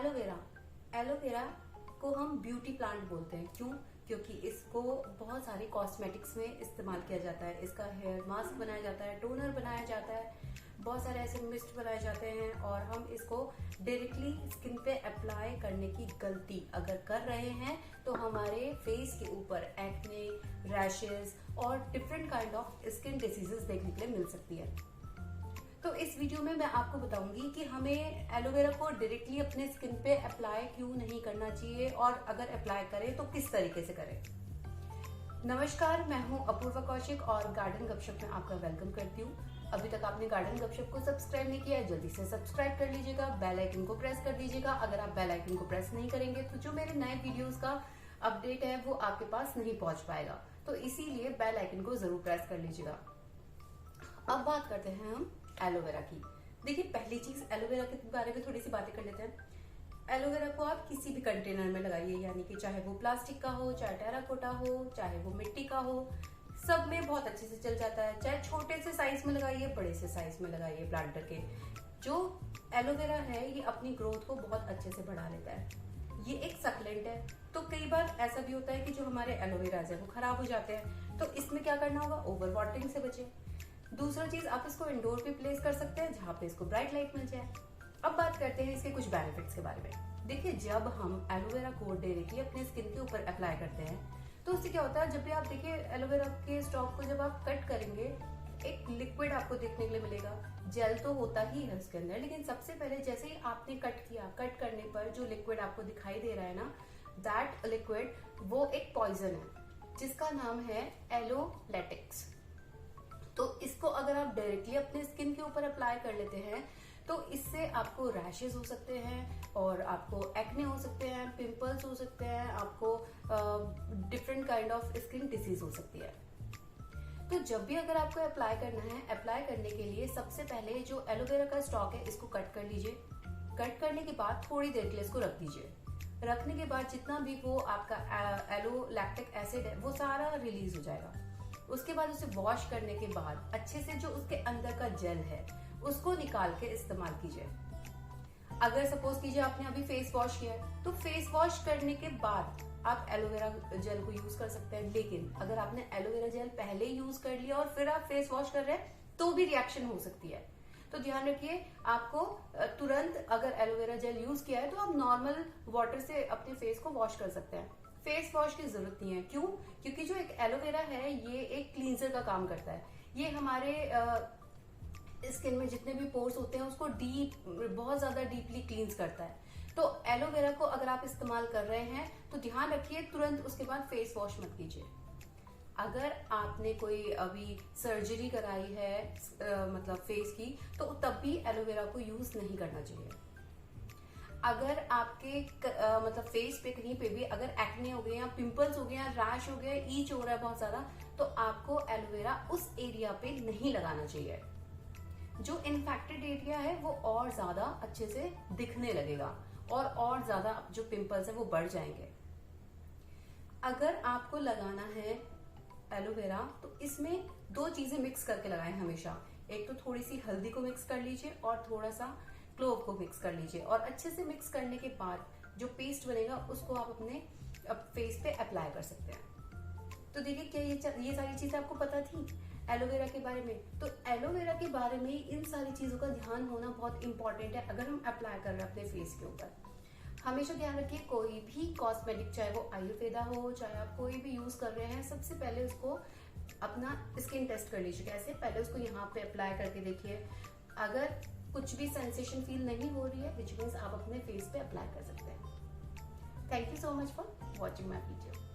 Aloe vera. Aloe vera को हम beauty plant बोलते हैं। क्यों? क्योंकि इसको बहुत सारे कॉस्मेटिक्स में इस्तेमाल किया जाता है। इसका हेयर मास्क बनाया जाता है, टोनर बनाया जाता है, बहुत सारे ऐसे मिस्ट बनाए जाते हैं। और हम इसको डायरेक्टली स्किन पे अप्लाई करने की गलती अगर कर रहे हैं तो हमारे फेस के ऊपर एक्ने, रैशेस और different kind of skin diseases देखने के लिए मिल सकती है। तो इस वीडियो में मैं आपको बताऊंगी कि हमें एलोवेरा को डायरेक्टली अपने स्किन पे अप्लाई क्यों नहीं करना चाहिए और अगर अप्लाई करें तो किस तरीके से करें। नमस्कार, मैं हूं अपूर्वा कौशिक और गार्डन गपशप में आपका वेलकम करती हूं। अभी तक आपने गार्डन गपशप को सब्सक्राइब नहीं किया है, जल्दी से सब्सक्राइब कर लीजिएगा, बेल आइकन को प्रेस कर दीजिएगा। अगर आप बेल आइकन को प्रेस नहीं करेंगे तो जो मेरे नए वीडियोस का अपडेट है वो आपके पास नहीं पहुंच पाएगा, तो इसीलिए बेल आइकन को जरूर प्रेस कर लीजिएगा। अब बात करते हैं हम एलोवेरा की। देखिए, पहली चीज एलोवेरा के बारे में थोड़ी सी बातें कर लेते हैं। एलोवेरा को आप किसी भी कंटेनर में लगाइए, यानी कि चाहे वो प्लास्टिक का हो, चाहे टेराकोटा हो, चाहे वो मिट्टी का हो, सब में बहुत अच्छे से चल जाता है। चाहे छोटे से साइज में लगाइए, बड़े से साइज में लगाइए। प्लांटर के जो एलोवेरा है ये अपनी ग्रोथ को बहुत अच्छे से बढ़ा लेता है। ये एक सक्लेंट है, तो कई बार ऐसा भी होता है कि जो हमारे एलोवेराज है वो खराब हो जाते हैं, तो इसमें क्या करना होगा, ओवर वाटरिंग से बचें। दूसरा चीज, आप इसको इंडोर पे प्लेस कर सकते हैं जहां पे इसको ब्राइट लाइट मिल जाए। अब बात करते हैं इसके कुछ बेनिफिट्स के बारे में। देखिए, जब हम एलोवेरा को डायरेक्टली अपने स्किन के ऊपर अप्लाई करते हैं तो उससे क्या होता है, जब भी आप देखिए एलोवेरा के स्टॉक को जब आप कट करेंगे एक लिक्विड आपको देखने के लिए मिलेगा। जेल तो होता ही है उसके अंदर, लेकिन सबसे पहले जैसे ही आपने कट किया, कट करने पर जो लिक्विड आपको दिखाई दे रहा है ना, दैट लिक्विड वो एक पॉइजन है जिसका नाम है एलोलैटिक्स। तो इसको अगर आप डायरेक्टली अपने स्किन के ऊपर अप्लाई कर लेते हैं तो इससे आपको रैशेस हो सकते हैं और आपको एक्ने हो सकते हैं, पिंपल्स हो सकते हैं, आपको different kind of skin disease हो सकती है। तो जब भी अगर आपको अप्लाई करना है, अप्लाई करने के लिए सबसे पहले जो एलोवेरा का स्टॉक है इसको कट कर लीजिए। कट करने के बाद थोड़ी देर के लिए इसको रख दीजिए। रखने के बाद जितना भी वो आपका एलोलैक्टिक एसिड है वो सारा रिलीज हो जाएगा। उसके बाद उसे वॉश करने के बाद अच्छे से जो उसके अंदर का जेल है उसको निकाल के इस्तेमाल कीजिए। अगर सपोज कीजिए आपने अभी फेस वॉश किया है तो फेस वॉश करने के बाद आप एलोवेरा जेल को यूज कर सकते हैं। लेकिन अगर आपने एलोवेरा जेल पहले यूज कर लिया और फिर आप फेस वॉश कर रहे हैं तो भी रिएक्शन हो सकती है। तो ध्यान रखिए, आपको तुरंत अगर एलोवेरा जेल यूज किया है तो आप नॉर्मल वाटर से अपने फेस को वॉश कर सकते हैं। फेस वॉश की जरूरत नहीं है। क्यों? क्योंकि जो एक एलोवेरा है ये एक क्लींजर का काम करता है। ये हमारे स्किन में जितने भी पोर्स होते हैं उसको बहुत ज्यादा डीपली क्लींस करता है। तो एलोवेरा को अगर आप इस्तेमाल कर रहे हैं तो ध्यान रखिए तुरंत उसके बाद फेस वॉश मत कीजिए। अगर आपने कोई अभी सर्जरी कराई है मतलब फेस की, तो तब भी एलोवेरा को यूज नहीं करना चाहिए। अगर आपके मतलब फेस पे कहीं पे भी अगर एक्ने हो गए या पिंपल्स हो गए या रैश हो गया, ईच हो रहा है बहुत ज्यादा, तो आपको एलोवेरा उस एरिया पे नहीं लगाना चाहिए। जो इन्फेक्टेड एरिया है वो और ज्यादा अच्छे से दिखने लगेगा और ज्यादा जो पिंपल्स है वो बढ़ जाएंगे। अगर आपको लगाना है एलोवेरा तो इसमें दो चीजें मिक्स करके लगाएं हमेशा। एक तो थोड़ी सी हल्दी को मिक्स कर लीजिए और थोड़ा सा क्लोव को मिक्स कर लीजिए, और अच्छे से मिक्स करने के बाद जो पेस्ट बनेगा उसको आप अपने फेस पे अप्लाई कर सकते हैं। तो देखिए, क्या ये सारी चीजें आपको पता थी एलोवेरा के बारे में? तो एलोवेरा के बारे में इन सारी चीजों का ध्यान होना बहुत इंपॉर्टेंट है अगर हम अप्लाई कर रहे हैं अपने फेस के ऊपर। हमेशा ध्यान रखिए, कोई भी कॉस्मेटिक, चाहे वो आयुर्वेदा हो, चाहे आप कोई भी यूज कर रहे हैं, सबसे पहले उसको अपना स्किन टेस्ट कर लीजिए। कैसे? पहले उसको यहाँ पे अप्लाई करके देखिए। अगर कुछ भी सेंसेशन फील नहीं हो रही है, विच मीन्स आप अपने फेस पे अप्लाई कर सकते हैं। Thank you so much for watching my video.